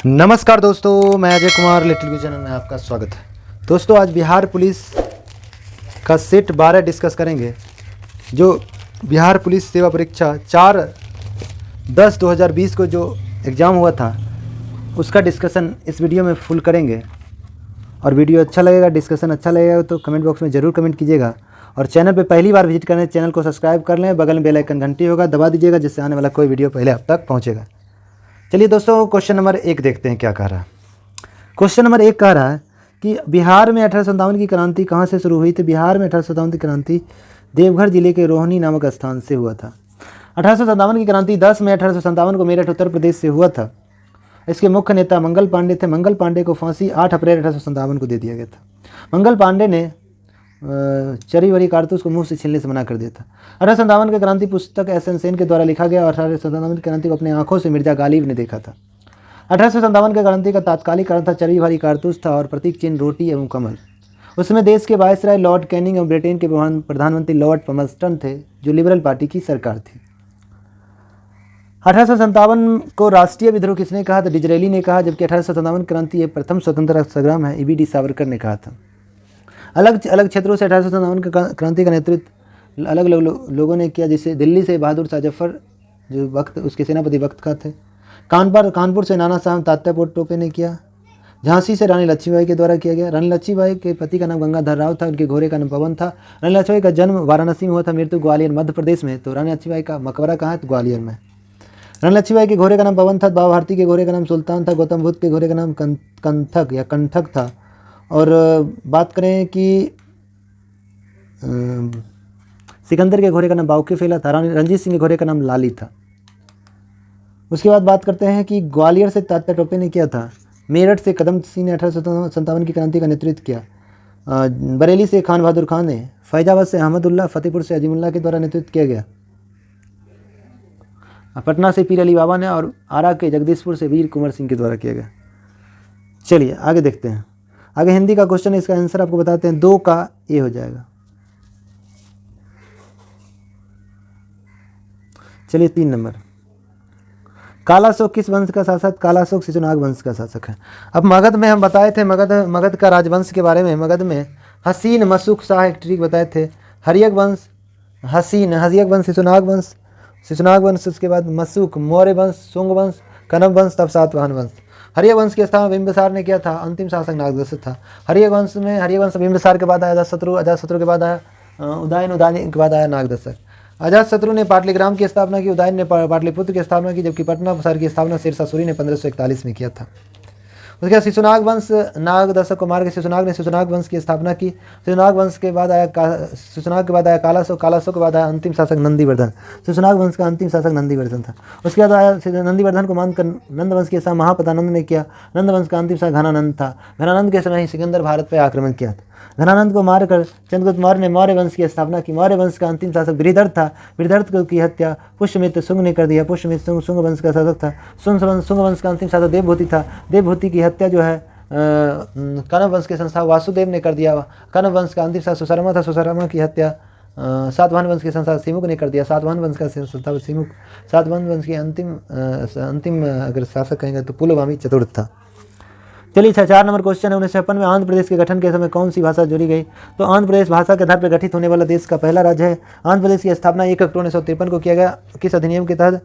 नमस्कार दोस्तों, मैं Ajay Kumar little view channel में आपका स्वागत है। दोस्तों, आज बिहार पुलिस का सेट 12 डिस्कस करेंगे। जो बिहार पुलिस सेवा परीक्षा 4/10/2020 को जो एग्ज़ाम हुआ था उसका डिस्कशन इस वीडियो में फुल करेंगे। और वीडियो अच्छा लगेगा, डिस्कशन अच्छा लगेगा तो कमेंट बॉक्स में ज़रूर कमेंट कीजिएगा। और चैनल पे पहली बार विजिट करें, चैनल को सब्सक्राइब कर लें, बगल में बेल आइकन घंटी होगा दबा दीजिएगा, जिससे आने वाला कोई वीडियो पहले आप तक पहुँचेगा। चलिए दोस्तों, क्वेश्चन नंबर 1 देखते हैं क्या कह रहा है। क्वेश्चन नंबर 1 कह रहा है कि बिहार में 1857 की क्रांति कहाँ से शुरू हुई थी। बिहार में 1857 की क्रांति देवघर जिले के रोहनी नामक स्थान से हुआ था। 1857 की क्रांति 10 मई 1857 को मेरठ उत्तर प्रदेश से हुआ था। इसके मुख्य नेता मंगल पांडे थे। मंगल पांडे को फांसी 8 अप्रैल 1857 को दे दिया गया था। मंगल पांडे ने चरी भरी कारतूस को मुंह से छीलने से मना कर दिया था। 1857 की क्रांति पुस्तक एस.एन. सेन के द्वारा लिखा गया और 1857 की क्रांति को अपने आंखों से मिर्जा गालिब ने देखा था। 1857 की क्रांति का तात्कालिक कारण था चरी भरी कारतूस था और प्रतीक चिन्ह रोटी एवं कमल। उसमें देश के वायसराय लॉर्ड कैनिंग एवं ब्रिटेन के प्रधानमंत्री लॉर्ड पमस्टन थे, जो लिबरल पार्टी की सरकार थी। 1857 को राष्ट्रीय विद्रोह किसने कहा? तो डिजरेली ने कहा, जबकि 1857 क्रांति एक प्रथम स्वतंत्रता संग्राम है, ईबीडी सावरकर ने कहा था। अलग अलग क्षेत्रों से 1857 की क्रांति का नेतृत्व अलग अलग लोगों ने किया, जैसे दिल्ली से बहादुर शाह जफर जो वक्त उसके सेनापति वक्त का थे, कानपुर से नाना साहब तात्या टोपे ने किया, झांसी से रानी लक्ष्मीबाई के द्वारा किया गया। रानी लक्ष्मीबाई के पति का नाम गंगाधर राव था, उनके घोड़े का नाम पवन था। रानी लक्ष्मीबाई का जन्म वाराणसी में हुआ था, मृत्यु ग्वालियर मध्य प्रदेश में। तो रानी लक्ष्मीबाई का मकबरा कहाँ है? तो ग्वालियर में। रानी लक्ष्मीबाई के घोड़े का नाम पवन था, बाबा भारती के घोड़े का नाम सुल्तान था, गौतम बुद्ध के घोड़े का नाम कंठक था। और बात करें कि सिकंदर के घोड़े का नाम बाउकीफेला था। रंजीत सिंह के घोड़े का नाम लाली था। उसके बाद बात करते हैं कि ग्वालियर से तात्या टोपे ने किया था। मेरठ से कदम सिंह ने 1857 की क्रांति का नेतृत्व किया। बरेली से खान बहादुर खान ने, फैजाबाद से अहमदुल्ला, फतेहपुर से अजीमुल्ला के द्वारा नेतृत्व किया गया। पटना से पीर अली बाबा ने और आरा के जगदीशपुर से वीर कुंवर सिंह के द्वारा किया गया। चलिए आगे देखते हैं। आगे हिंदी का क्वेश्चन, इसका आंसर आपको बताते हैं। 2 का ए हो जाएगा। चलिए 3 नंबर, कालाशोक किस वंश का शासक? कालाशोक शिशुनाग वंश का शासक है। अब मगध में हम बताए थे, मगध का राजवंश के बारे में। मगध में हसीन, मशुक, शाह एक ट्रिक बताए थे। हरियक वंश हरियक वंश, शिशुनाग वंश, उसके बाद मशुक, मौर्य वंश, शुंग वंश, कनब वंश, तब सातवाहन वंश। हरियक वंश की स्थापना बिंबिसार ने किया था। अंतिम शासक नागदशरथ था। हरियक वंश बिंबिसार के बाद आया अजातशत्रु के बाद आया उदयन के बाद आया नागदशरथ। अजातशत्रु ने पाटलिग्राम की स्थापना की, उदयन ने पाटलिपुत्र की स्थापना की, जबकि पटना शहर की स्थापना शेरशाह सूरी ने 1541 में किया था। उसके बाद शिशुनाग वंश, नागदशरथ को मार के शिशुनाग ने शिशुनाग वंश की स्थापना की। शिशुनाग के बाद आया कालाशोक के बाद आया अंतिम शासक नंदीवर्धन। शिशुनाग वंश का अंतिम शासक नंदीवर्धन था। उसके बाद आया नंदीवर्धन को मानकर नंद वंश के साथ महापतानंद ने किया। नंद वंश का अंतिम शासक घनानंद था। घनानंद के समय ही सिकंदर भारत पर आक्रमण किया था। घनानंद को मारकर चंद्रगुप्त मौर्य ने मौर्य वंश की स्थापना की। मौर्य वंश का अंतिम शासक बृहदर्थ था। बृहदर्थ की हत्या पुष्यमित्र शुंग ने कर दिया। पुष्यमित्र शुंग वंश का शासक था। शुंग वंश का अंतिम शासक देवभूति था। देवभूति की हत्या जो है कनब वंश के संस्थापक वासुदेव ने कर दिया। कनब वंश का अंतिम शासक सुशर्मा था। सुशर्मा की हत्या सातवाहन वंश के संस्थापक सिमुक ने कर दिया। सातवाहन वंश का संस्थापक सिमुक। सातवाहन वंश की अंतिम अगर शासक कहेंगे तो पुलवामी चतुर्थ था। चलिए 4 नंबर क्वेश्चन है। 1956 में आंध्र प्रदेश के गठन के समय कौन सी भाषा जोड़ी गई? तो आंध्र प्रदेश भाषा के आधार पर गठित होने वाला देश का पहला राज्य है। आंध्र प्रदेश की स्थापना 1 अक्टूबर 1953 को किया गया। किस अधिनियम के तहत?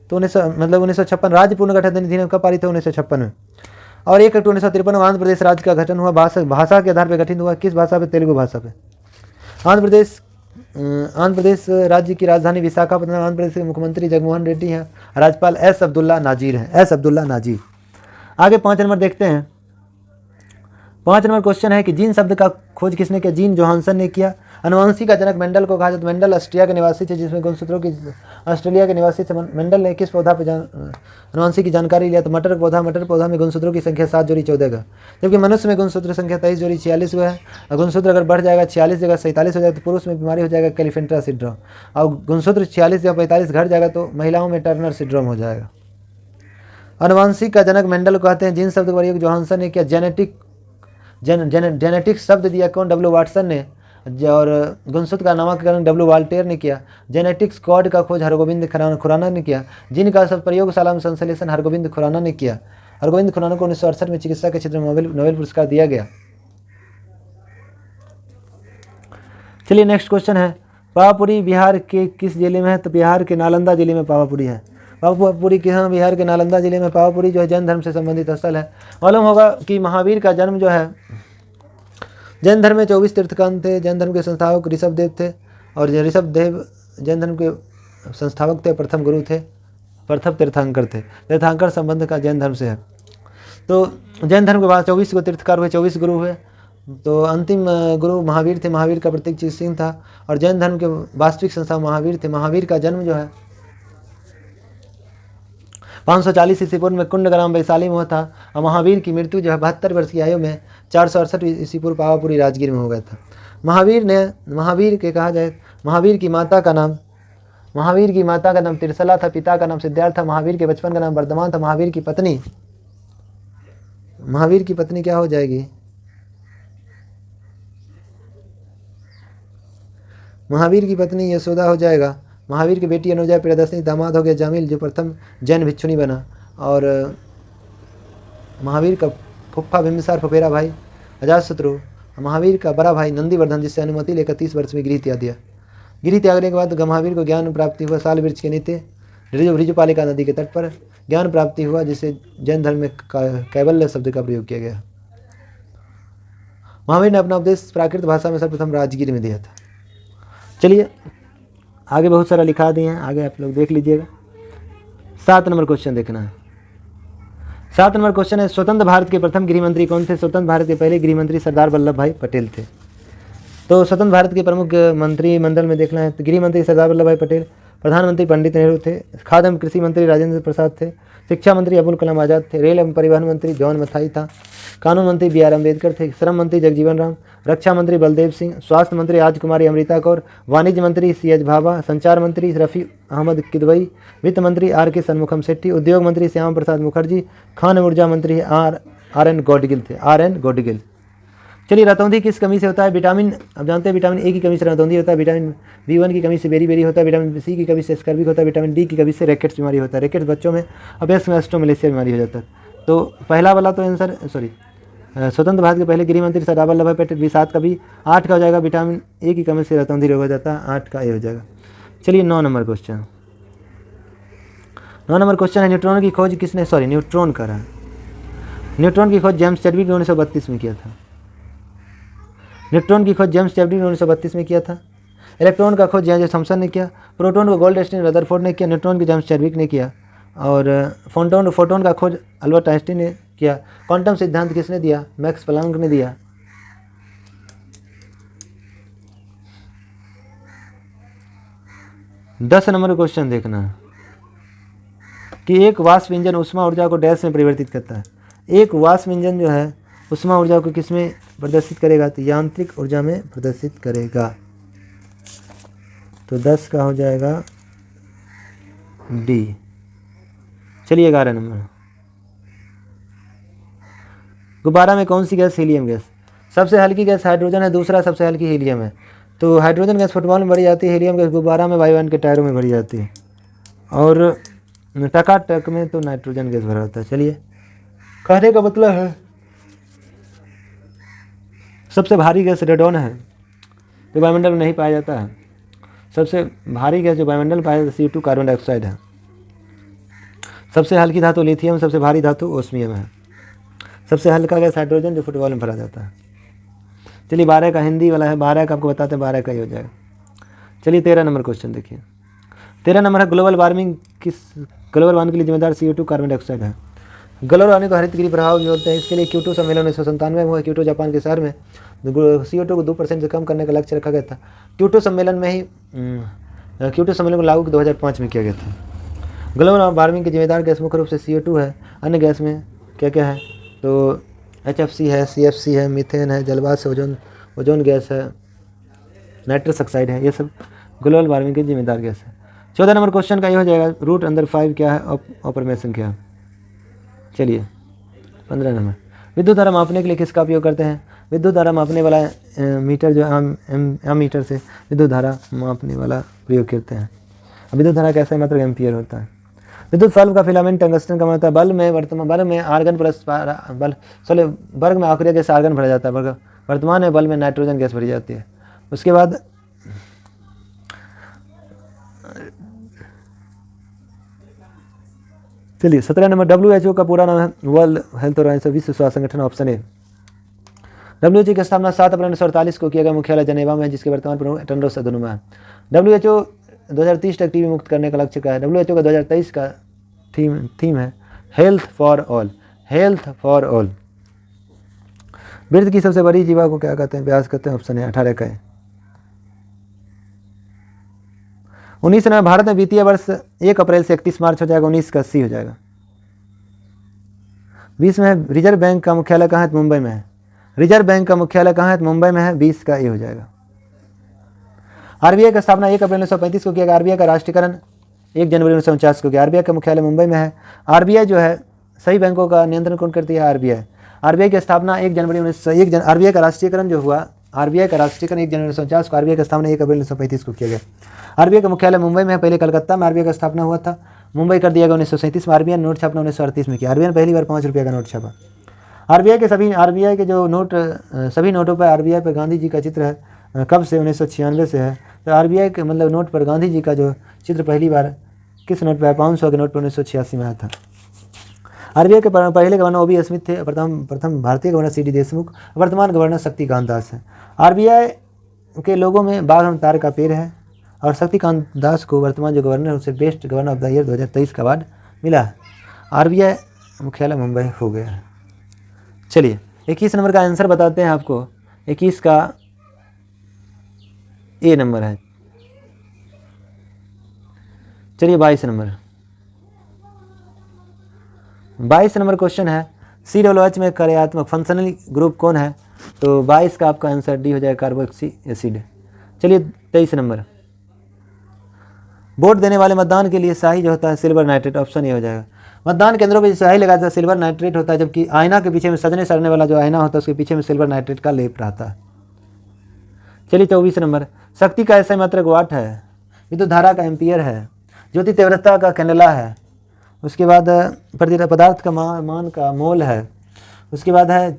तो 1956 राज्य पुनर्गठन अधिनियम कब पारित है? 1956 में। और 1 अक्टूबर 1953 में आंध्र प्रदेश राज्य का गठन हुआ। भाषा के आधार पर गठित हुआ। किस भाषा पर? तेलुगु भाषा पे। आंध्र प्रदेश राज्य की राजधानी विशाखापट्टनम। आंध्र प्रदेश के मुख्यमंत्री जगनमोहन रेड्डी हैं। राज्यपाल एस अब्दुल्ला नाजीर हैं। एस अब्दुल्ला नाजीर। आगे 5 नंबर देखते हैं। 5 नंबर क्वेश्चन है कि जीन शब्द का खोज किसने किया? जीन जोहानसन ने किया। अनुवंशिक का जनक मेंडल को कहा जाता है। मेंडल ऑस्ट्रिया के निवासी थे, जिसमें गुणसूत्रों की ऑस्ट्रेलिया के निवासी थे। मेंडल ने किस पौधा पर अनुवंशिक की जानकारी लिया? तो मटर पौधा में गुणसूत्रों की संख्या 7 जोड़ी 14 का, जबकि मनुष्य में गुणसूत्र संख्या 23 जोड़ी 46 हुआ है। और गुणसूत्र अगर बढ़ जाएगा 46 जगह 47 हो जाएगा तो पुरुष में बीमारी हो जाएगा कैलिफेंट्रा सिंड्रोम। और गुणसूत्र 46 जगह 45 घट जाएगा तो महिलाओं में टर्नर सिंड्रोम हो जाएगा। अनुवंशिक का जनक मेंडल को कहते हैं। जीन शब्द का प्रयोग जोहानसन ने किया। जेनेटिक्स शब्द दिया कौन? डब्ल्यू वाटसन ने। और गुणसूत्र का नामकरण डब्ल्यू वाल्टेयर ने किया। जेनेटिक्स कोड का खोज हरगोविंद खुराना ने किया। जीन का प्रयोगशाला में संश्लेषण हरगोविंद खुराना ने किया। अरविंद खुराना को 1968 में चिकित्सा के क्षेत्र में नोबेल पुरस्कार दिया गया। चलिए नेक्स्ट क्वेश्चन है, पावापुरी बिहार के किस जिले में है? तो बिहार के नालंदा जिले में पावापुरी है। पावापुरी के यहाँ बिहार के नालंदा जिले में पावापुरी जो है जैन धर्म से संबंधित स्थल है। मालूम होगा कि महावीर का जन्म जो है, जैन धर्म में 24 तीर्थंकर थे। जैन धर्म के संस्थापक ऋषभ देव थे और ऋषभ देव जैन धर्म के संस्थापक थे, प्रथम गुरु थे, प्रथम तीर्थंकर थे। तीर्थंकर संबंध का जैन धर्म से है। तो जैन धर्म के बाद 24 को तीर्थंकर हुए, 24 गुरु हुए। तो अंतिम गुरु महावीर थे। महावीर का प्रतीक चीज सिंह था और जैन धर्म के वास्तविक संस्थापक महावीर थे। महावीर का जन्म जो है 540 ईस्वी पूर्व में कुंडग्राम वैशाली में हुआ था और महावीर की मृत्यु जो है 72 वर्ष की आयु में 468 ईस्वी पूर्व पावापुरी राजगीर में हो गया था। महावीर के कहा जाए, महावीर की माता का नाम तिरसला था, पिता का नाम सिद्धार्थ था। महावीर के बचपन का नाम वर्धमान था। महावीर की पत्नी क्या हो जाएगी? महावीर की पत्नी यशोदा हो जाएगा। महावीर की बेटी अनुजा प्रियदर्शनी, दामाद हो गया जामिल जो प्रथम जैन भिक्षुणी बना। और महावीर का फुफ्फा बिंबिसार, फुफेरा भाई अजातशत्रु। महावीर का बड़ा भाई नंदीवर्धन जिससे अनुमति लेकर 30 वर्ष में गृह त्याग दिया। गृह त्यागने के बाद महावीर को ज्ञान प्राप्ति हुआ। साल वृक्ष के नीचे ऋजुपालिका नदी के तट पर ज्ञान प्राप्ति हुआ, जिसे जैन धर्म में कैवल्य शब्द का प्रयोग किया गया। महावीर ने अपना उपदेश प्राकृत भाषा में सर्वप्रथम राजगीर में दिया था। चलिए आगे बहुत सारा लिखा दिए हैं, आगे आप लोग देख लीजिएगा। 7 नंबर क्वेश्चन देखना है। 7 नंबर क्वेश्चन है, स्वतंत्र भारत के प्रथम गृह मंत्री कौन थे? स्वतंत्र भारत के पहले गृह मंत्री सरदार वल्लभ भाई पटेल थे। तो स्वतंत्र भारत के प्रमुख मंत्रिमंडल में देखना है तो गृह मंत्री सरदार वल्लभ भाई पटेल, प्रधानमंत्री पंडित नेहरू थे, खाद्य एवं कृषि मंत्री राजेंद्र प्रसाद थे, शिक्षा मंत्री अबुल कलाम आज़ाद थे, रेल एवं परिवहन मंत्री जॉन मथाई था, कानून मंत्री बी आर अम्बेडकर थे, श्रम मंत्री जगजीवन राम, रक्षा मंत्री बलदेव सिंह, स्वास्थ्य मंत्री राजकुमारी अमृता कौर, वाणिज्य मंत्री सी एच भाभा, संचार मंत्री रफ़ी अहमद किदवई, वित्त मंत्री आर के सन्मुखम शेट्टी, उद्योग मंत्री श्यामा प्रसाद मुखर्जी, खान ऊर्जा मंत्री आर एन गौडगिल। चलिए रतौंधी किस कमी से होता है? विटामिन, अब जानते हैं विटामिन ए की कमी से रतौंधी होता है, विटामिन B1 की कमी से बेरी होता है, विटामिन सी की कमी से स्कर्विक होता है, विटामिन डी की कमी से रैकेट्स बीमारी होता है। रैकेट्स बच्चों में अभ्यस्त में एस्ट्रोमलेशिया बीमारी हो जाता है। तो पहला वाला तो आंसर स्वतंत्र भारत के पहले गृह मंत्री सरदार वल्लभ भाई पटेल। 7 का भी 8 का हो जाएगा, विटामिन ए की कमी से रतौंधी रोग हो जाता है, 8 का ए हो जाएगा। चलिए 9 नंबर क्वेश्चन। 9 नंबर क्वेश्चन है, न्यूट्रॉन की खोज किसने, न्यूट्रॉन करा। न्यूट्रॉन की खोज जेम्स चैडविक ने 1932 में किया था। न्यूट्रॉन की खोज जेम्स चैडविक ने 1932 में किया था। इलेक्ट्रॉन का खोज जे थॉमसन ने किया। प्रोटॉन को गोल्डस्टीन रदरफोर्ड ने किया। न्यूट्रॉन की जेम्स चैडविक ने किया। और फोटोन का खोज अल्बर्ट आइंस्टीन ने किया। क्वांटम सिद्धांत किसने दिया? मैक्स प्लांक ने दिया। दस नंबर क्वेश्चन देखना कि एक वाष्प इंजन उष्मा ऊर्जा को डैश में परिवर्तित करता है। एक वाष्प इंजन जो है उष्मा ऊर्जा को किस में प्रदर्शित करेगा? तो यांत्रिक ऊर्जा में प्रदर्शित करेगा। तो 10 का हो जाएगा डी। चलिए 11 नंबर, गुब्बारा में कौन सी गैस? Helium gas. सबसे हल्की गैस हाइड्रोजन है, दूसरा सबसे हल्की हीलियम है। तो हाइड्रोजन गैस फुटबॉल में भरी जाती है, हीलियम गैस गुब्बारा में वायुयान के टायरों में भरी जाती है, और टकाटक में तो नाइट्रोजन गैस भरा होता है। चलिए कहने का मतलब है सबसे भारी गैस रेडॉन है जो वायुमंडल में नहीं पाया जाता है। सबसे भारी गैस जो वायुमंडल में पाया जाता है CO2 कार्बन डाइऑक्साइड है। सबसे हल्की धातु लिथियम, सबसे भारी धातु ओस्मियम है। सबसे हल्का गैस हाइड्रोजन जो फुटबॉल में भरा जाता है। चलिए 12 का हिंदी वाला है, 12 का आपको बताते हैं, 12 का ही हो जाएगा। चलिए 13 नंबर क्वेश्चन देखिए। 13 नंबर है, ग्लोबल वार्मिंग के लिए जिम्मेदार CO2 कार्बन डाइऑक्साइड है। ग्लोबल वार्मिंग को हरित गृह प्रभाव बोलते हैं। इसके लिए क्योटो सम्मेलन 1997 में हुआ। क्योटो जापान के शहर में CO2 को 2% से कम करने का लक्ष्य रखा गया था। क्योटो सम्मेलन को लागू 2005 में किया गया था। ग्लोबल वार्मिंग के जिम्मेदार गैस मुख्य रूप से CO2 है। अन्य गैस में क्या क्या है? तो HFC है, CFC है, मीथेन है, जलवाष्प ओजोन गैस है, नाइट्रस ऑक्साइड है। ये सब ग्लोबल वार्मिंग के जिम्मेदार गैस है। 14 नंबर क्वेश्चन का ये हो जाएगा, रूट अंडर 5 क्या है, ऑपरेशन क्या है। चलिए 15 नंबर, विद्युत धारा मापने के लिए किसका उपयोग करते हैं? विद्युत धारा मापने वाला मीटर जो मीटर से विद्युत धारा मापने वाला प्रयोग करते हैं। विद्युत धारा कैसा है? मतलब एम्पियर होता है। विद्युत बल्ब का फिलामेंट टंगस्टन का होता है। बल्ब में आर्गन प्लस वर्ग में आखिरी गैस आर्गन भरा जाता है। वर्तमान में बल्ब में नाइट्रोजन गैस भरी जाती है। उसके बाद चलिए 17 नंबर, WHO का पूरा नाम है वर्ल्ड हेल्थ ऑर्गेनाइजेशन, विश्व स्वास्थ्य संगठन। Option A. WHO की स्थापना 7 अप्रैल 1948 को किया गया। मुख्यालय जनेवा में है, जिसके वर्तमान प्रमुख टेड्रोस अधनोम है। WHO 2030 तक टीबी मुक्त करने का लक्ष्य का है। WHO का 2023 का थीम है health for all, health for all. वृत्त की सबसे बड़ी जीवा को क्या कहते हैं? व्यास कहते हैं। ऑप्शन है 18 का है। 19 नंबर, भारत में वित्तीय वर्ष 1 अप्रैल से 31 मार्च हो जाएगा, 19 का सी हो जाएगा। 20 में रिजर्व बैंक का मुख्यालय कहाँ है? मुंबई में है। रिजर्व बैंक का मुख्यालय कहाँ है? मुंबई में है, 20 का ए हो जाएगा। आरबीआई का स्थापना 1 अप्रैल 1935 को किया गया। आरबीआई का राष्ट्रीयकरण 1 जनवरी 1949 को किया। आरबीआई का मुख्यालय मुंबई में है। आरबीआई जो है सही बैंकों का नियंत्रण कौन करती है? आरबीआई। आरबीआई की स्थापना 1 जनवरी 1901। आरबीआई का राष्ट्रीयकरण जो हुआ, आरबीआई का राष्ट्रीयकरण 1 जनवरी 1949 को। आरबीआई का स्थापना 1 अप्रैल 1935 को किया गया। आरबीआई का मुख्यालय मुंबई में है, पहले कलकत्ता में आरबीआई का स्थापना हुआ था, मुंबई कर दिया गया 1937 में। आरबीआई ने नोट छापना 1938 में किया। आरबीआई ने पहली बार 5 रुपये का नोट छापा। आरबीआई के जो नोट, सभी नोटों पर आरबीआई पर गांधी जी का चित्र है। कब से? 1996 से है। तो आरबीआई के मतलब नोट पर गांधी जी का जो चित्र पहली बार किस नोट पर है? 500 के नोट पर 1986 में आया था। आरबीआई के पहले गवर्नर ओबी स्मिथ थे। प्रथम भारतीय गवर्नर सीडी देशमुख। वर्तमान गवर्नर शक्तिकांत दास है। आरबीआई के लोगों में बाघ और तार का पेड़ है, और शक्तिकांत दास को वर्तमान जो गवर्नर है उसे best governor of the year 2023 का अवार्ड मिला है। आरबीआई मुख्यालय मुंबई हो गया है। चलिए 21 नंबर का आंसर बताते हैं आपको। 21 का ए नंबर है। चलिए 22 नंबर, 22 नंबर क्वेश्चन है COOH में कार्यात्मक फंक्शनल ग्रुप कौन है? तो 22 का आपका आंसर डी हो जाएगा, कार्बोक्सी एसिड। चलिए 23 नंबर, वोट देने वाले मतदान के लिए स्याही जो होता है सिल्वर नाइट्रेट। ऑप्शन ए हो जाएगा। मतदान केंद्रों पर स्याही लगाया जाता है, सिल्वर नाइट्रेट होता है, जबकि आईना के पीछे में सजने सड़ने वाला जो आईना होता है उसके पीछे में सिल्वर नाइट्रेट का लेप रहता है। चलिए 24 नंबर, शक्ति का ऐसा मात्रक वाट है, विद्युत धारा का एम्पियर है, ज्योति तीव्रता का कैंडेला है, उसके बाद पदार्थ का मान का मोल है, उसके बाद है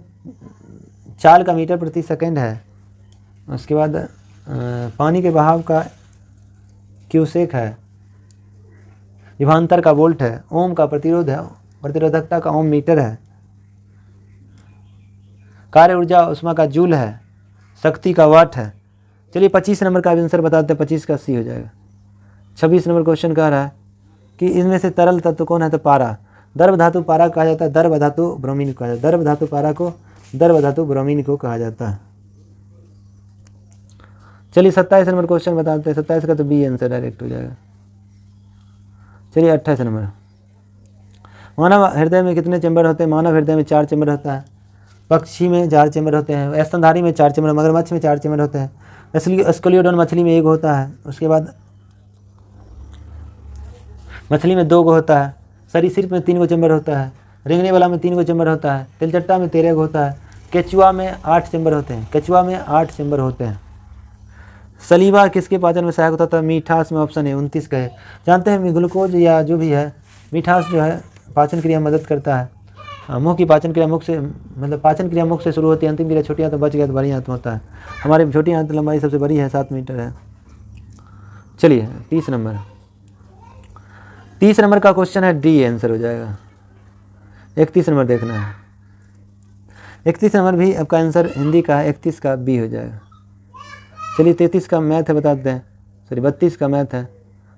चाल का मीटर प्रति सेकंड है, उसके बाद पानी के बहाव का क्यूसेक है, विभवांतर का वोल्ट है, ओम का प्रतिरोध है, प्रतिरोधकता का ओम मीटर है, कार्य ऊर्जा उष्मा का जूल है, शक्ति का वाट है। चलिए 25 नंबर का आंसर बताते हैं, 25 का सी हो जाएगा। 26 नंबर क्वेश्चन कह रहा है कि इनमें से तरल तत्व कौन है? तो पारा। द्रव धातु पारा कहा जाता है, द्रव धातु ब्रोमीन को कहा जाता है। द्रव धातु पारा को द्रव धातु ब्रोमीन को कहा जाता है। चलिए 27 नंबर क्वेश्चन बताते हैं। 27 का तो बी आंसर डायरेक्ट हो जाएगा। चलिए 28 नंबर, मानव हृदय में कितने चैम्बर होते हैं? मानव हृदय में 4 चैम्बर होता है, पक्षी में 4 चैम्बर होते हैं, स्तनधारी में 4 चैम्बर, मगरमच्छ में 4 चैम्बर होते हैं, स्केलियोडोन मछली में 1 होता है, उसके बाद मछली में 2 होता है, सरीसृप में 3 चैम्बर होता है, रेंगने वाला में 3 चैम्बर होता है, तिलचट्टा में 13 होता है, केचुआ में 8 चैम्बर होते हैं, केचुआ में 8 चैम्बर होते हैं। सलीवा किसके पाचन में सहायक होता था? मीठास में। ऑप्शन है 29 का है। जानते हैं ग्लूकोज या जो भी है मीठास जो है पाचन क्रिया में मदद करता है। मुंह की पाचन क्रिया मुख से, मतलब पाचन क्रिया मुख से शुरू होती है, अंतिम क्रिया छोटी आंत तो बच गया तो बड़ी आंत होता है। हमारी छोटी आंत लंबाई सबसे बड़ी है, 7 मीटर है। चलिए 30 नंबर, 30 नंबर का क्वेश्चन है, डी आंसर हो जाएगा। 31 नंबर देखना है। 31 नंबर भी आपका आंसर हिंदी का है, 31 का बी हो जाएगा। चलिए 33 का मैथ है बताते हैं, सॉरी 32 का मैथ है,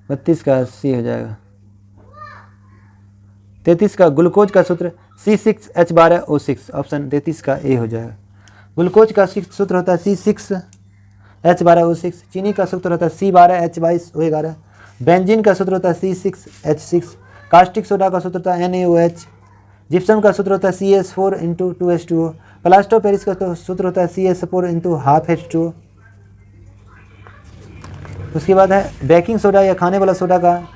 32 का सी हो जाएगा। 33 का ग्लूकोज का सूत्र C6H12O6। ऑप्शन 33 का ए हो जाएगा। ग्लूकोज का सूत्र होता है C6H12O6। चीनी का सूत्र होता है C12H22O11। बेंजीन का सूत्र होता है C6H6। कास्टिक सोडा का सूत्र होता है NaOH। जिप्सम का सूत्र होता है CS4×2H2O। प्लास्टो पेरिस का सूत्र होता है CS4×12H2O। उसके बाद है बेकिंग सोडा या खाने वाला सोडा का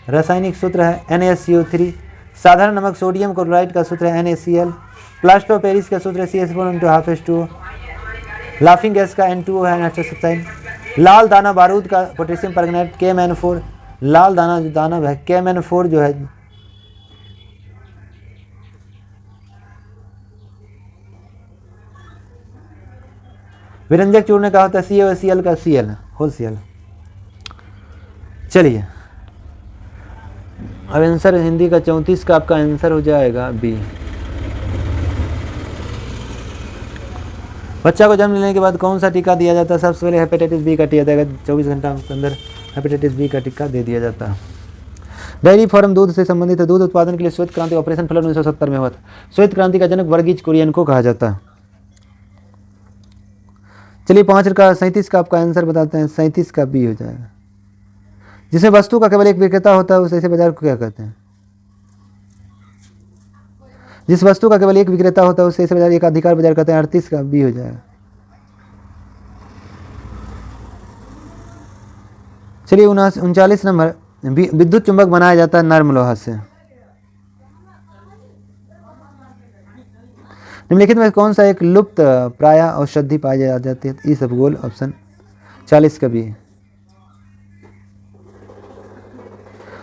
रासायनिक सूत्र है NaCO3। साधारण नमक सोडियम क्लोराइड का सूत्र है NaCl। प्लास्टो पेरिस का सूत्र है CS4×12H2O। लाफिंग गैस का N2O है नाइट्रस ऑक्साइड। लाल दाना बारूद का पोटेशियम परमैंगनेट KMnO4। लाल दाना जो दानव है, KMN4 जो है, विरंजक चूर्ण का होता है CaCl का Cl होल Cl। चलिए अब आंसर हिंदी का 34 का आपका आंसर हो जाएगा बी। बच्चा को जन्म लेने के बाद कौन सा टीका दिया जाता है? सबसे पहले हेपेटाइटिस बी का टीका दिया जाएगा, 24 घंटा के अंदर हेपेटाइटिस बी का टीका दे दिया जाता है। डेयरी फार्म दूध से संबंधित है। दूध उत्पादन के लिए श्वेत क्रांति ऑपरेशन फ्लड 1970 में हुआ था। श्वेत क्रांति का जनक वर्गीज कुरियन को कहा जाता है। चलिए 5 का 37 का आपका आंसर बताते हैं। 37 का बी हो जाएगा। जिसमें वस्तु का केवल एक विक्रेता होता है उस ऐसे बाजार को क्या कहते हैं? जिस वस्तु का केवल एक विक्रेता होता है उसे ऐसे बाजार एक अधिकार बाजार कहते हैं। 38 का बी हो जाएगा। चलिए 39 नंबर, विद्युत चुंबक बनाया जाता है नर्म लोहा से। निम्नलिखित में कौन सा एक लुप्त प्राय औषधि पाई जाती है? ई सब गोल ऑप्शन 40 का भी।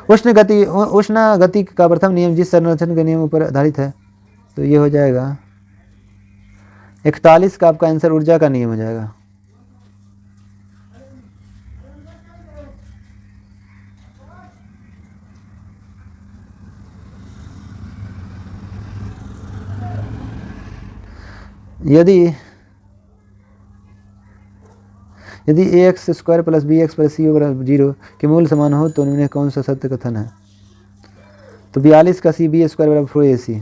उष्ण गति का प्रथम नियम जिस संरक्षण के नियम पर आधारित है, तो ये हो जाएगा 41 का आपका आंसर ऊर्जा का नियम हो जाएगा। यदि ax square plus bx plus c बराबर 0 के मूल समान हो तो उनमें कौन सा सत्य कथन है? तो 42 का c b स्क्वायर बराबर 4ac।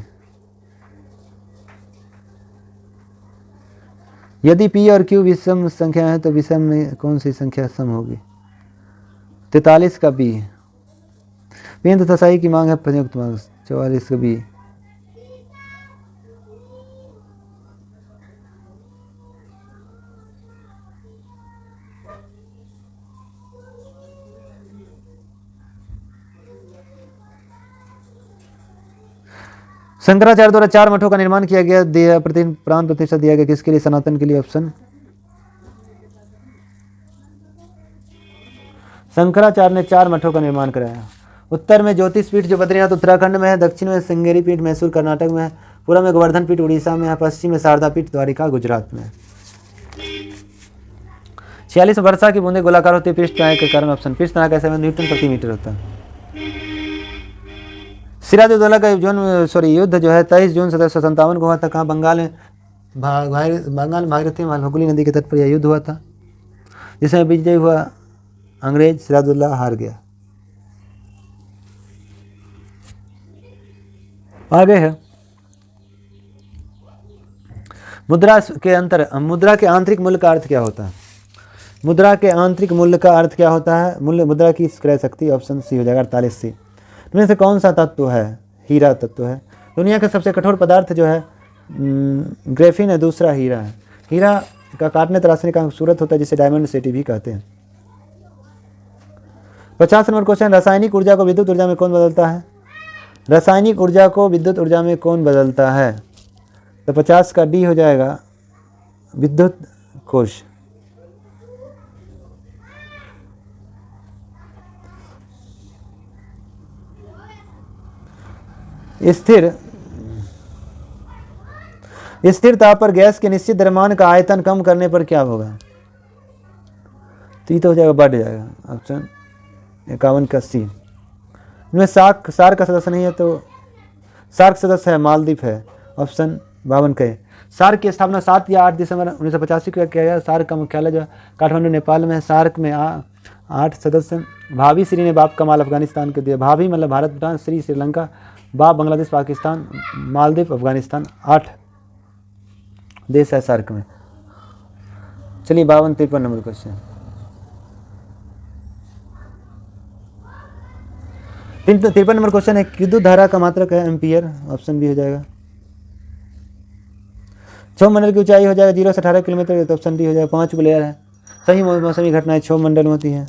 यदि p और q विषम संख्या है तो विषम में कौन सी संख्या सम होगी? 43 का b। पेन तथा साई की मांग है संयुक्त मांग। 44 का b। शंकराचार्य द्वारा 4 मठों का निर्माण किया गया, प्राण प्रतिष्ठा दिया गया किसके लिए? सनातन के लिए। ऑप्शन शंकराचार्य ने 4 मठों का निर्माण कराया। उत्तर में ज्योतिष पीठ जो बद्रीनाथ उत्तराखंड में है, दक्षिण में श्रृंगेरी पीठ मैसूर कर्नाटक में है, पूर्व में गोवर्धन पीठ उड़ीसा में है, पश्चिम में शारदा पीठ द्वारिका गुजरात में है। 46 वर्षा की बूंदे गोलाकार होती है पृष्ठ तनाव के कारण। ऑप्शन पृष्ठ तनाव का 7 न्यूटन प्रति मीटर होता है। सिराजुद्दौला का युद्ध जो है 23 जून 1757 को हुआ था। कहाँ? बंगाल में भागीरथी हुगली नदी के तट पर यह युद्ध हुआ था, जिसमें विजय हुआ अंग्रेज। सिराजुद्दौला हार गया। आगे है मुद्रा के आंतरिक मूल्य का अर्थ क्या होता है? मुद्रा के आंतरिक मूल्य का अर्थ क्या होता है? मूल्य मुद्रा की क्रय शक्ति। ऑप्शन सी हो जाएगा 48 सी। इनमें से कौन सा तत्व है? हीरा तत्व है। दुनिया का सबसे कठोर पदार्थ जो है ग्रेफिन है, दूसरा हीरा है। हीरा का काटने तराशने का खूबसूरत होता है जिसे डायमंड सिटी भी कहते हैं। 50 नंबर क्वेश्चन, रासायनिक ऊर्जा को विद्युत ऊर्जा में कौन बदलता है? रासायनिक ऊर्जा को विद्युत ऊर्जा में कौन बदलता है? तो 50 का डी हो जाएगा विद्युत कोश। स्थिर ताप पर गैस के निश्चित द्रव्यमान का आयतन कम करने पर क्या होगा? तो ये तो हो जाएगा, बढ़ जाएगा। ऑप्शन 51 का सी। इनमें सार्क का सदस्य नहीं है तो सार्क सदस्य है मालदीव है। ऑप्शन 52 का है। सार्क की स्थापना 7 या 8 दिसंबर 1985 को किया गया। सार्क का मुख्यालय जो काठमांडू नेपाल में है। सार्क में 8 सदस्य। भाभी श्री ने बाप कमाल अफगानिस्तान को दिया। भाभी मतलब भारत भूटान, श्री श्रीलंका, बाप बांग्लादेश पाकिस्तान, मालदीव अफगानिस्तान। 8 देश है सार्क में। चलिए 52-53 नंबर क्वेश्चन। 53 नंबर क्वेश्चन है, विद्युत धारा का मात्रक है एम्पियर। ऑप्शन बी हो जाएगा। क्षोभ मंडल की ऊंचाई हो जाएगा 0 से 18 किलोमीटर। तो ऑप्शन डी हो जाएगा। 5 लेयर है। सही मौसमी घटनाएं क्षोभ मंडल में होती हैं।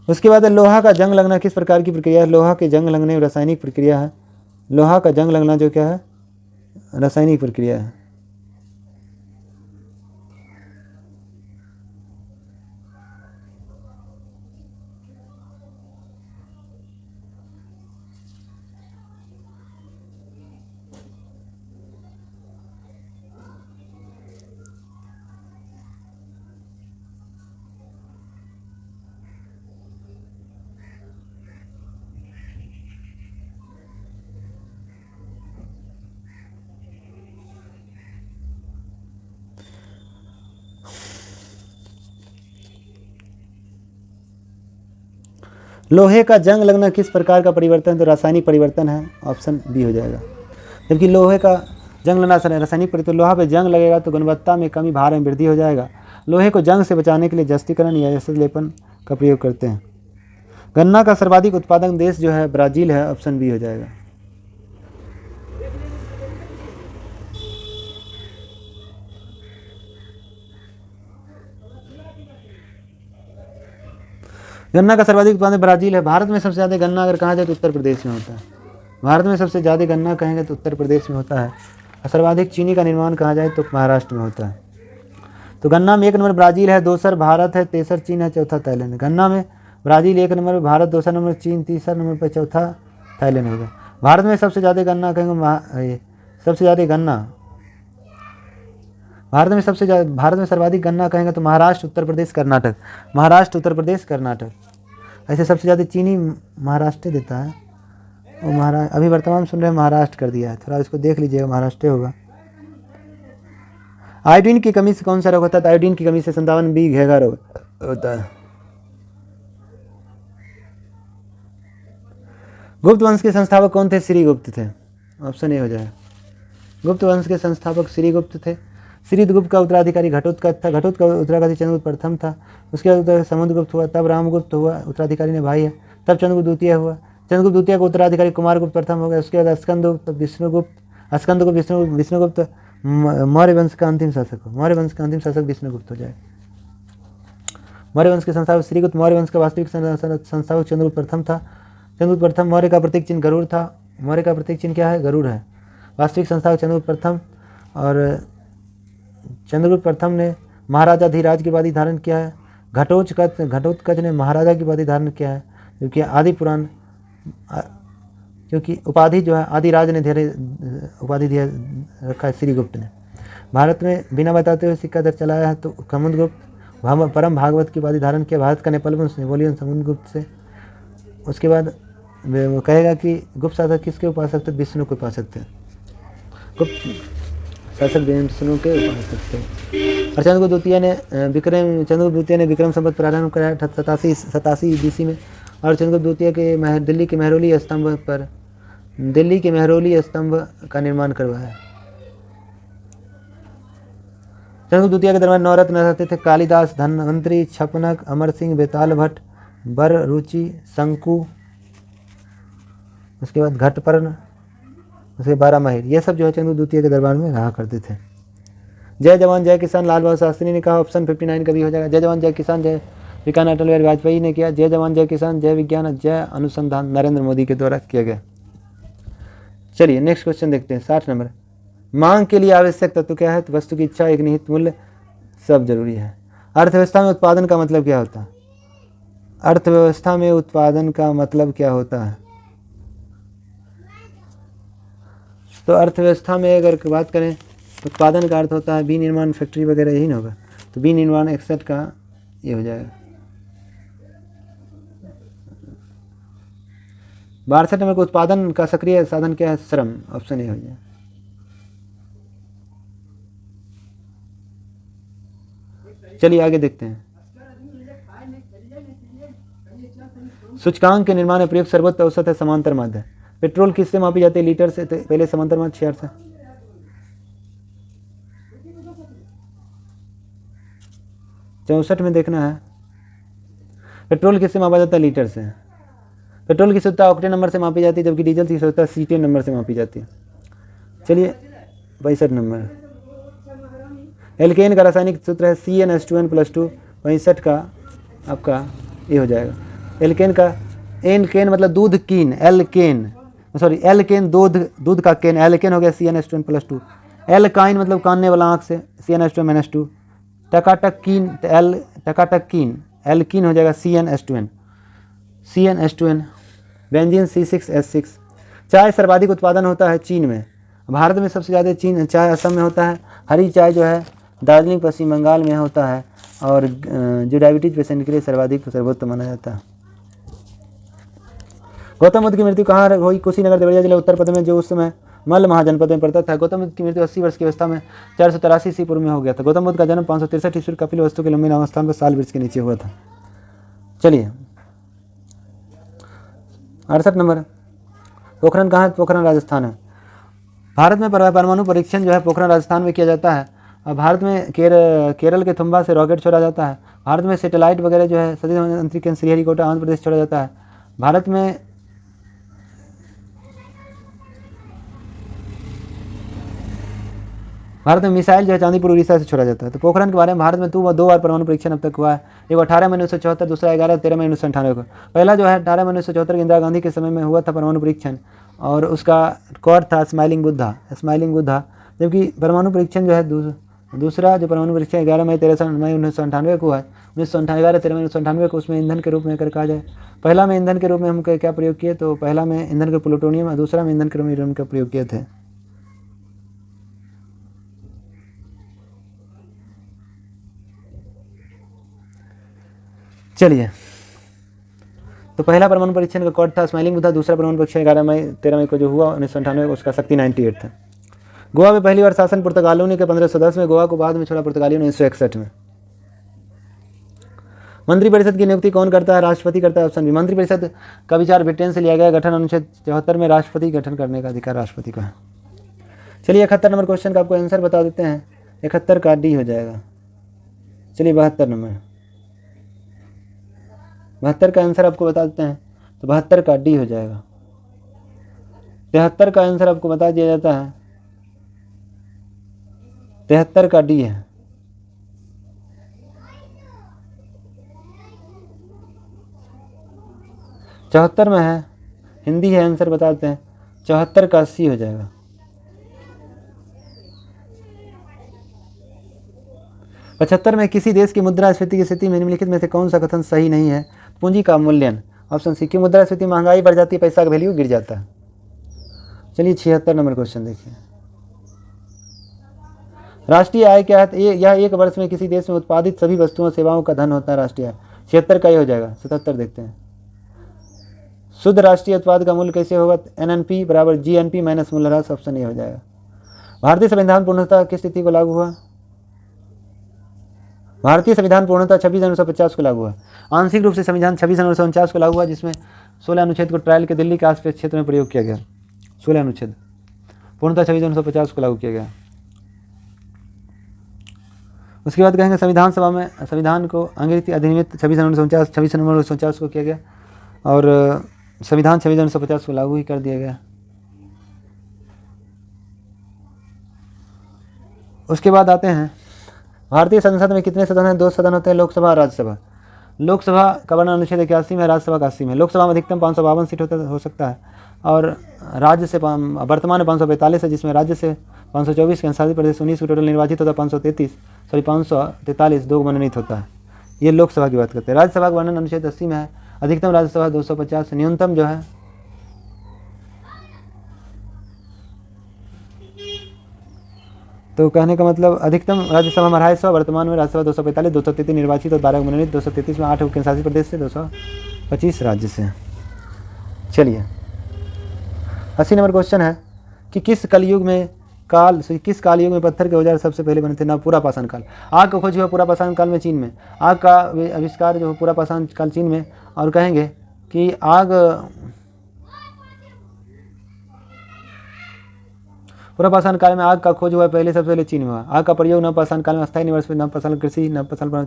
उसके बाद लोहा का जंग लगना किस प्रकार की प्रक्रिया है? लोहा के जंग लगने रासायनिक प्रक्रिया है। लोहा का जंग लगना जो क्या है? रासायनिक प्रक्रिया है। लोहे का जंग लगना किस प्रकार का परिवर्तन है? तो रासायनिक परिवर्तन है, ऑप्शन बी हो जाएगा। जबकि लोहे का जंग लगना रासायनिक परिवर्तन, लोहा पे जंग लगेगा तो गुणवत्ता में कमी, भार में वृद्धि हो जाएगा। लोहे को जंग से बचाने के लिए जस्तीकरण या एसिड लेपन का प्रयोग करते हैं। गन्ना का सर्वाधिक उत्पादक देश जो है ब्राज़ील है, ऑप्शन बी हो जाएगा। गन्ना का सर्वाधिक उत्पादन ब्राज़ील है। भारत में सबसे ज़्यादा गन्ना अगर कहा जाए तो उत्तर प्रदेश में होता है। भारत में सबसे ज़्यादा गन्ना कहेंगे तो उत्तर प्रदेश में होता है। और सर्वाधिक चीनी का निर्माण कहा जाए तो महाराष्ट्र में होता है। तो गन्ना में 1 नंबर ब्राज़ील है, दूसर भारत है, तेसर चीन है, चौथा थाईलैंड है। गन्ना में ब्राज़ील 1 नंबर, भारत दूसरा नंबर, चीन तीसरा नंबर पर, चौथा थाईलैंड होगा। भारत में सबसे ज़्यादा गन्ना कहेंगे सबसे ज़्यादा गन्ना भारत में सर्वाधिक गन्ना कहेंगे तो महाराष्ट्र, उत्तर प्रदेश, कर्नाटक। महाराष्ट्र, उत्तर प्रदेश, कर्नाटक। ऐसे सबसे ज़्यादा चीनी महाराष्ट्र देता है। वो अभी वर्तमान में सुन रहे हैं महाराष्ट्र कर दिया है, थोड़ा इसको देख लीजिएगा, महाराष्ट्र होगा। आयोडीन की कमी से कौन सा रोग होता है? तो आयोडीन की कमी से 57 बी घेगा रोग होता है। गुप्त वंश के संस्थापक कौन थे? श्रीगुप्त थे, ऑप्शन ए हो जाए। गुप्त वंश के संस्थापक श्रीगुप्त थे। श्रीगुप्त का उत्तराधिकारी घटोत्कच था। घटोत्कच का उत्तराधिकारी चंद्रगुप्त प्रथम था। उसके बाद समुद्रगुप्त हुआ, तब रामगुप्त हुआ, उत्तराधिकारी ने भाई है, तब चंद्रगुप्त द्वितीय हुआ। चंद्रगुप्त द्वितीय का उत्तराधिकारी कुमारगुप्त प्रथम हो गया। उसके बाद स्कंदगुप्त, विष्णुगुप्त मौर्य वंश का अंतिम शासक हो। मौर्य वंश का अंतिम शासक विष्णुगुप्त हो जाए। मौर्य वंश के संस्थापक श्रीगुप्त। मौर्य वंश का वास्तविक संस्थापक चंद्रगुप्त प्रथम था। चंद्रगुप्त प्रथम। मौर्य का प्रतीक चिन्ह गरुड़ था। मौर्य का प्रतीक चिन्ह क्या है? गरुड़ है। वास्तविक संस्थापक चंद्रगुप्त प्रथम। और चंद्रगुप्त प्रथम ने महाराजा धीराज की उपाधि धारण किया है। घटोत्कच ने महाराजा की उपाधि धारण किया है, क्योंकि आदि पुराण, क्योंकि उपाधि जो है आदिराज ने धीरे उपाधि दिया रखा है श्रीगुप्त ने। भारत में बिना बताते हुए सिक्का दर चलाया है तो समुद्रगुप्त। परम भागवत की उपाधि धारण किया। भारत का नेपाल वंश नेपोलियन समुद्रगुप्त से। उसके बाद वो कहेगा कि गुप्त शासक किसके उपासक थे? विष्णु के उपासक थे। गुप्त शासक विष्णु के उपासक थे। और चंद्रगुप्त द्वितीय ने विक्रम संवत प्रारंभ कराया 87 BC में। और चंद्रगुप्त द्वितीय के दिल्ली के मेहरौली स्तंभ का निर्माण करवाया। चंद्रगुप्त द्वितीय के दरबार 9 रत्न रहते थे: कालिदास, धन्वंतरी, छपनक, अमर सिंह, बेताल भट्ट, बर रुचि, शंकु, उसके बाद घटपर्ण, उसके 12 माहिर। ये सब जो है चंद्रगुप्त द्वितीय के दरबार में रहा करते थे। जय जवान जय किसान लाल बहादुर शास्त्री ने कहा, ऑप्शन 59 का भी हो जाएगा। जय जवान जय किसान जय विज्ञान अटल बिहारी वाजपेयी ने किया। जय जवान जय किसान जय विज्ञान जय अनुसंधान नरेंद्र मोदी के द्वारा किया गया। चलिए नेक्स्ट क्वेश्चन देखते हैं। 60 नंबर। मांग के लिए आवश्यक तत्व क्या है? तो वस्तु की इच्छा, एक निहित मूल्य, सब जरूरी है। अर्थव्यवस्था में उत्पादन का मतलब क्या होता है? अर्थव्यवस्था में उत्पादन का मतलब क्या होता है? तो अर्थव्यवस्था में अगर बात करें तो उत्पादन का अर्थ होता है विनिर्माण, फैक्ट्री वगैरह, यही ना होगा। तो विनिर्माण 61 का ये हो जाएगा। 62 नंबर को उत्पादन का सक्रिय साधन क्या है? श्रम, ऑप्शन ए हो जाए। चलिए आगे देखते हैं। सूचकांक के निर्माण में प्रयुक्त सर्वोच्च औसत है समांतर माध्य। पेट्रोल किससे मापी जाती है? लीटर से। तो पहले समांतर माध्य 66 से। 64 में देखना है। पेट्रोल किससे मापा जाता है? लीटर से। पेट्रोल की शुद्धता ऑक्टेन नंबर से मापी जाती है, जबकि डीजल की शुद्धता सीटेन नंबर से मापी जाती है। चलिए 62 नंबर। एल्केन का रासायनिक सूत्र है CnH2n+2। 65 का आपका ये हो जाएगा। एल्केन का एल्केन मतलब दूध कीन, एल्केन दूध का केन, एल्केन हो गया CnH2n+2। एल्काइन मतलब कानने वाला आँख से CnH2n-2। टकाटकीन एल्कीन हो जाएगा CnH2n। Benzene C6H6। चाय सर्वाधिक उत्पादन होता है चीन में। भारत में सबसे ज़्यादा चाय असम में होता है। हरी चाय जो है दार्जिलिंग पश्चिम बंगाल में होता है। और जो डायबिटीज पेशेंट के लिए सर्वोत्तम माना जाता है। गौतम बुद्ध की मृत्यु कहाँ हुई? कुशीनगर देवरिया जिला उत्तर प्रदेश में, जो उस समय मल्ल महाजनपद में पड़ता था। गौतम बुद्ध की मृत्यु 80 वर्ष की अवस्था में 483 ईस्वी पूर्व में हो गया था। गौतम बुद्ध का जन्म 563 ईस्वी कपिल वस्तु के लंबे नाम स्थान पर साल वृक्ष के नीचे हुआ था। चलिए 68 नंबर, पोखरण कहाँ है? पोखरण राजस्थान है। भारत में परमाणु परीक्षण जो है पोखरण राजस्थान में किया जाता है। और भारत में केरल के थुम्बा से रॉकेट छोड़ा जाता है। भारत में सैटेलाइट वगैरह जो है सतीश अंतरिक्ष केंद्र श्रीहरिकोटा आंध्र प्रदेश छोड़ा जाता है। भारत में मिसाइल जो है चांदीपुर उड़ीसा से छोड़ा जाता है। तो पोखरण के बारे में भारत में 2 बार परमाणु परीक्षण अब तक हुआ है। एक 18 मई 1974, दूसरा 11-13 मई 1998 को। पहला जो है 18 मई 1974 के इंदिरा गांधी के समय में हुआ था परमाणु परीक्षण, और उसका कोड था स्माइलिंग बुद्धा। जबकि परमाणु परीक्षण जो है दूसरा जो परमाणु परीक्षण 11 मई 13 मई 1998 को है, 11-13 मई 1998 को, उसमें ईंधन के रूप में अगर कहा जाए, पहला में ईंधन के रूप में हम क्या प्रयोग किए, तो पहला में ईंधन के प्लूटोनियम और दूसरा में ईंधन के रूप में यूरेनियम का प्रयोग किए थे। चलिए, तो पहला परमाणु परीक्षण का कोड था स्माइलिंग बुद्धा, दूसरा परमाणु परीक्षण 13 मई को जो हुआ 1998 को, उसका शक्ति 98 था। गोवा में पहली बार शासन पुर्तगालियों ने के 1510 में, गोवा को बाद में छोड़ा पुर्तगालियों ने 1961 में। मंत्रिपरिषद की नियुक्ति कौन करता है? राष्ट्रपति करता है। Option B. मंत्रिपरिषद का विचार ब्रिटेन से लिया गया। गठन अनुच्छेद 74 में, राष्ट्रपति गठन करने का अधिकार राष्ट्रपति को है। चलिए 71 नंबर क्वेश्चन का आपको आंसर बता देते हैं। 71 का डी हो जाएगा। चलिए 72 नंबर, 72 का आंसर आपको बता देते हैं, तो 72 का डी हो जाएगा। 73 का आंसर आपको बता दिया जाता है, 73 का डी है। चौहत्तर में है, हिंदी है, आंसर बता देते हैं, 74 का सी हो जाएगा। 75 में किसी देश की मुद्रास्फीति की स्थिति में निम्नलिखित में से कौन सा कथन सही नहीं है? पूंजी का मूल्यन। ऑप्शन सी, की मुद्रास्फीति महंगाई बढ़ जाती है, पैसा का वैल्यू गिर जाता है। चलिए 76 नंबर क्वेश्चन देखिए। राष्ट्रीय आय क्या है? यह एक वर्ष में किसी देश में उत्पादित सभी वस्तुओं सेवाओं का धन होता है राष्ट्रीय आय। 76 का ये हो जाएगा। 77 देखते हैं। शुद्ध राष्ट्रीय उत्पाद का मूल्य कैसे होगा? एनएनपी बराबर जीएनपी माइनस मूल्यह्रास। ऑप्शन ए हो जाएगा। भारतीय संविधान पूर्णतः किस तिथि को लागू हुआ? भारतीय संविधान पूर्णतः 26 जनवरी 1950 को लागू हुआ। आंशिक रूप से संविधान 26 जनवरी 1949 को लागू हुआ, जिसमें 16 अनुच्छेद को ट्रायल के दिल्ली के आसपास क्षेत्र में प्रयोग किया गया। 16 अनुच्छेद पूर्णतः 26 जनवरी 1950 को लागू किया गया। उसके बाद कहेंगे संविधान सभा में संविधान को अंग्रेजी अधिनियमित 26 नवंबर 1949 को किया गया, और संविधान 26 जनवरी 1950 को लागू ही कर दिया गया। उसके बाद आते हैं भारतीय संसद में कितने सदन हैं? 2 सदन होते हैं, लोकसभा और राज्यसभा। लोकसभा का वर्णन अनुच्छेद 81 में, राज्यसभा का 80 में। लोकसभा में अधिकतम 552 सीट हो सकता है, और राज्य से वर्तमान में 545 है, जिसमें राज्य से 524, केंद्रशासित प्रदेश 19 को टोटल निर्वाचित होता है 543, 2 मनोनीत होता है। ये लोकसभा की बात करते हैं। राज्यसभा का वर्णन अनुच्छेद 80 में है, अधिकतम राज्यसभा 250, न्यूनतम जो है तो कहने का मतलब अधिकतम राज्यसभा में 250, वर्तमान में राज्यसभा 245, 233 निर्वाचित और 12 मनोनीत, 233 में 8 केंद्रशासित प्रदेश से, 225 राज्य से। चलिए 80 नंबर क्वेश्चन है कि किस कालयुग में पत्थर के औजार सबसे पहले बने थे? ना पूरा पाषाण काल। आग का खोज हुआ पूरा पाषाण काल में चीन में। आग का आविष्कार जो पूरा पाषाण काल चीन में, और कहेंगे कि पूरा पाषाण काल में आग का खोज हुआ पहले सबसे पहले चीन में हुआ। आग का प्रयोग नव पाषाण काल में, अस्थायी निवास में, नव पाषाण कृषि, नव पाषाण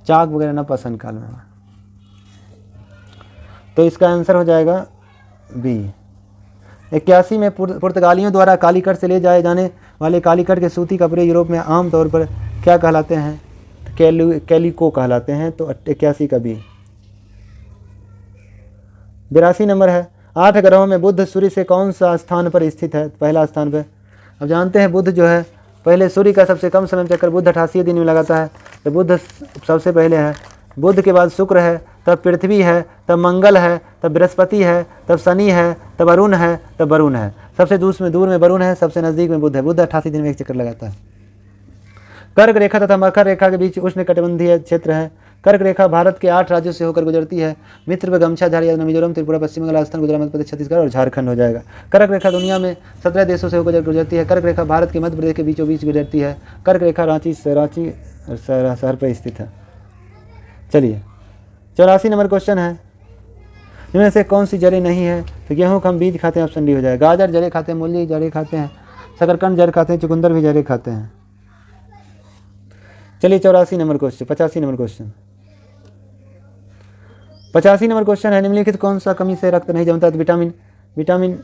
चाक वगैरह नव पाषाण काल में हुआ। तो इसका आंसर हो जाएगा बी। 81 में पुर्तगालियों द्वारा कालीकट से ले जाए जाने वाले कालीकट के सूती कपड़े यूरोप में आम तौर पर क्या कहलाते हैं? कैलिको कहलाते हैं। तो 81 का बी। 82 नंबर है 8 ग्रहों में बुध सूर्य से कौन सा स्थान पर स्थित है? पहला स्थान पर। अब जानते हैं बुध जो है पहले सूर्य का सबसे कम समय चक्कर बुध 88 दिन में लगाता है, तो बुध सबसे पहले है। बुध के बाद शुक्र है, तब पृथ्वी है, तब मंगल है, तब बृहस्पति है, तब शनि है, तब अरुण है, तब वरुण है। सबसे दूर में वरुण है, सबसे नज़दीक में बुध है। बुध 88 दिन में एक चक्कर लगाता है। कर्क रेखा तथा मकर रेखा के बीच उष्णकटिबंधीय क्षेत्र है। कर्क रेखा भारत के 8 राज्यों से होकर गुजरती है। मित्र व गमछा झाड़ी मिजोरम, त्रिपुरा, पश्चिम बंगाल, राजस्थान, गुजरात, मध्य प्रदेश, छत्तीसगढ़ और झारखंड हो जाएगा। कर्क रेखा दुनिया में 17 देशों से होकर गुजरती है। कर्क रेखा भारत के मध्य प्रदेश के बीचों बीच गुजरती है। कर्क रेखा रांची शहर पर स्थित है। चलिए 84 नंबर क्वेश्चन है इनमें से कौन सी जड़ें नहीं है? तो गेहूँ का हम बीज खाते हैं, ऑप्शन डी हो जाएगा। गाजर जड़ें खाते हैं, मूली जड़ें खाते हैं, शकरकंद जड़ खाते हैं, चुकंदर भी जड़ें खाते हैं। चलिए 84 number question, 85 number question, 85 number question है, निम्नलिखित कौन सा कमी से रक्त नहीं जमता? तो विटामिन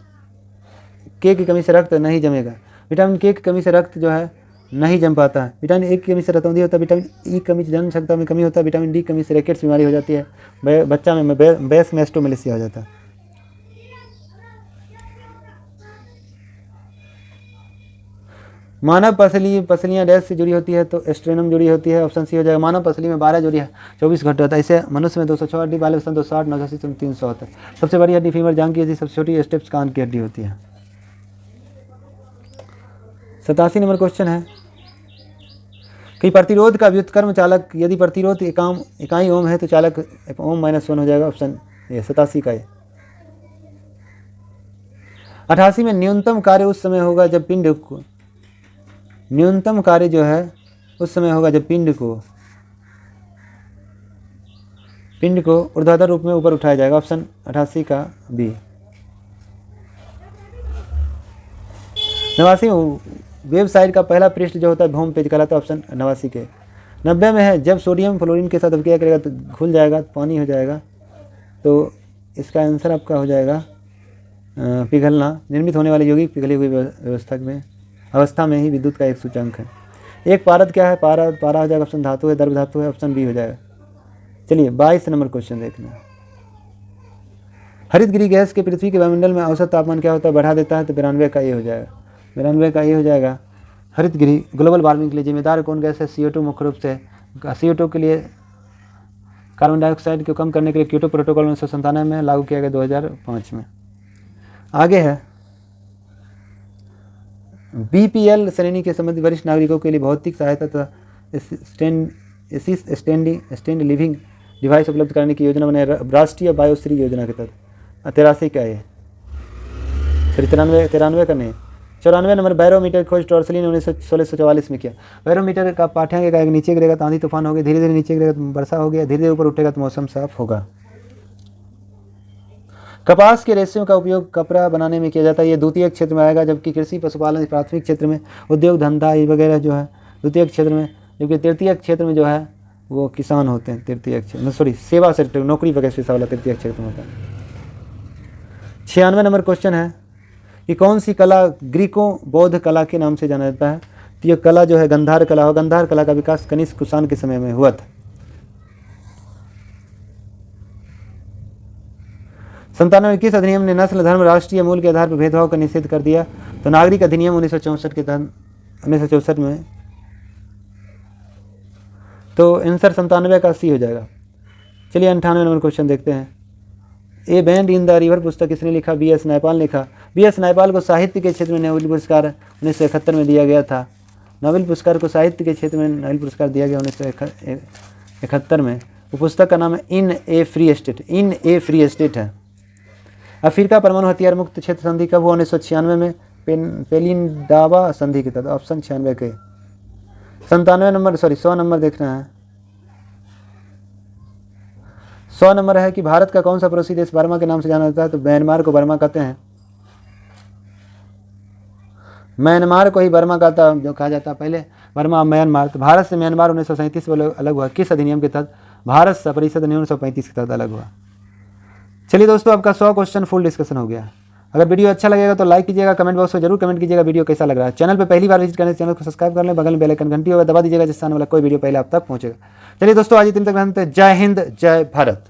के की कमी से रक्त नहीं जमेगा। विटामिन के की कमी से रक्त जो है नहीं जम पाता है। विटामिन ए की कमी से रतौंधी होता है। विटामिन ई कमी से जन क्षमता में कमी होता है। विटामिन डी कमी से रैकेट्स बीमारी हो जाती है। बच्चा में बेस मेस्टोमेलिसिया हो जाता है। मानव पसलियाँ डैश से जुड़ी होती है, तो एस्ट्रेनम जुड़ी होती है, ऑप्शन सी हो जाएगा। मानव पसली में 12 जुड़ी है, 24 घंटे होता है। इसे मनुष्य में 206 हड्डी, बालक 260, नवजात 300 होता है। सबसे बड़ी हड्डी फीमर जांघ की हड्डी, सबसे छोटी स्टेप्स कान की हड्डी होती है। 87 नंबर क्वेश्चन है कि प्रतिरोध का व्युत्क्रम चालक, यदि प्रतिरोध इकाई ओम है तो चालक ओम -1 हो जाएगा, ऑप्शन ये 87 का है। 88 में न्यूनतम कार्य उस समय होगा जब पिंड को, न्यूनतम कार्य जो है उस समय होगा जब पिंड को ऊर्ध्वाधर रूप में ऊपर उठाया जाएगा, ऑप्शन 88 का बी। 89 वेबसाइट का पहला पृष्ठ जो होता है होम पेज कहलाता है, ऑप्शन 89 के। 90 में है जब सोडियम फ्लोरीन के साथ अभिक्रिया करेगा तो घुल जाएगा, पानी हो जाएगा, तो इसका आंसर आपका हो जाएगा पिघलना। निर्मित होने वाली यौगिक पिघली हुई अवस्था में ही विद्युत का एक सूचकांक है। एक पारद क्या है? पारा हो जाएगा, ऑप्शन धातु है, द्रव धातु है, ऑप्शन बी हो जाएगा। चलिए 22 नंबर क्वेश्चन देखना। हरितगृह गैस के पृथ्वी के वायुमंडल में औसत तापमान क्या होता है? बढ़ा देता है, तो 92 का ये हो जाएगा, 92 का ये हो जाएगा। हरितगृह ग्लोबल वार्मिंग के लिए जिम्मेदार कौन गैस है? CO2 मुख्य रूप से। CO2 के लिए कार्बन डाइऑक्साइड को कम करने के लिए क्योटो प्रोटोकॉल 1997 में लागू किया गया, 2005 में। आगे है BPL श्रेणी के संबंधित वरिष्ठ नागरिकों के लिए भौतिक सहायता तथा स्टैंड लिविंग डिवाइस उपलब्ध कराने की योजना बनाई राष्ट्रीय बायोश्री योजना के तहत। 83 का है, सॉरी 93 का नहीं, 94 नंबर बैरोमीटर खोज टॉर्सली ने 1644 में किया। बैरोमीटर का पाठ्यांक का एक नीचे गिरेगा तो आंधी तूफान हो गया, धीरे धीरे नीचे गिरेगा तो वर्षा हो गया, धीरे धीरे ऊपर उठेगा तो मौसम साफ होगा। कपास के रेशों का उपयोग कपड़ा बनाने में किया जाता है, ये द्वितीय क्षेत्र में आएगा, जबकि कृषि पशुपालन प्राथमिक क्षेत्र में, उद्योग धंधा ये वगैरह जो है द्वितीय क्षेत्र में, जबकि तृतीय क्षेत्र में जो है वो किसान होते हैं। तृतीय क्षेत्र सॉरी सेवा सेक्टर, नौकरी वगैरह पैसा वाला तृतीय क्षेत्र में होता है। 96 नंबर क्वेश्चन है कि कौन सी कला ग्रीको बौद्ध कला के नाम से जाना जाता है? तो ये कला जो है गंधार कला हो। गंधार कला का विकास कनिष्क कुषाण के समय में हुआ था। 97 किस अधिनियम ने नस्ल धर्म राष्ट्रीय मूल के आधार पर भेदभाव का निषेध कर दिया? तो नागरिक अधिनियम 1964 के तहत 1964 में। तो आंसर 97 का सी हो जाएगा। चलिए 98 नंबर क्वेश्चन देखते हैं। A band in the river पुस्तक किसने लिखा? BS नायपाल लिखा। BS नायपाल को साहित्य के क्षेत्र में नोबेल पुरस्कार 1971 में दिया गया था। नोबेल पुरस्कार को साहित्य के क्षेत्र में नोबेल पुरस्कार दिया गया 1971 में। वो पुस्तक का नाम है इन ए फ्री स्टेट है। अफ्रीका परमाणु हथियार मुक्त क्षेत्र संधि कब हुआ? 1996 में पेलिंडावा संधि के तहत, ऑप्शन 96 के। 100 नंबर देखना है। 100 नंबर है कि भारत का कौन सा पड़ोसी देश बर्मा के नाम से जाना जाता है? तो म्यांमार को बर्मा कहते हैं। म्यांमार को ही बर्मा जो कहा जाता है पहले, बर्मा म्यांमार। तो भारत से म्यांमार 1937 में अलग हुआ। किस अधिनियम के तहत? भारत परिषद अधिनियम 1935 के तहत अलग हुआ। चलिए दोस्तों, आपका 100 क्वेश्चन फुल डिस्कशन हो गया। अगर वीडियो अच्छा लगेगा तो लाइक कीजिएगा, कमेंट बॉक्स में जरूर कमेंट कीजिएगा वीडियो कैसा लग रहा है। चैनल पे पहली बार विजिट करने से चैनल को सब्सक्राइब कर लें, बगल में बेल आइकन घंटी होगा दबा दीजिएगा, जिससे आने वाला कोई वीडियो पहले आप तक पहुंचेगा। चलिए दोस्तों, आज दिन तक जय हिंद, जय भारत।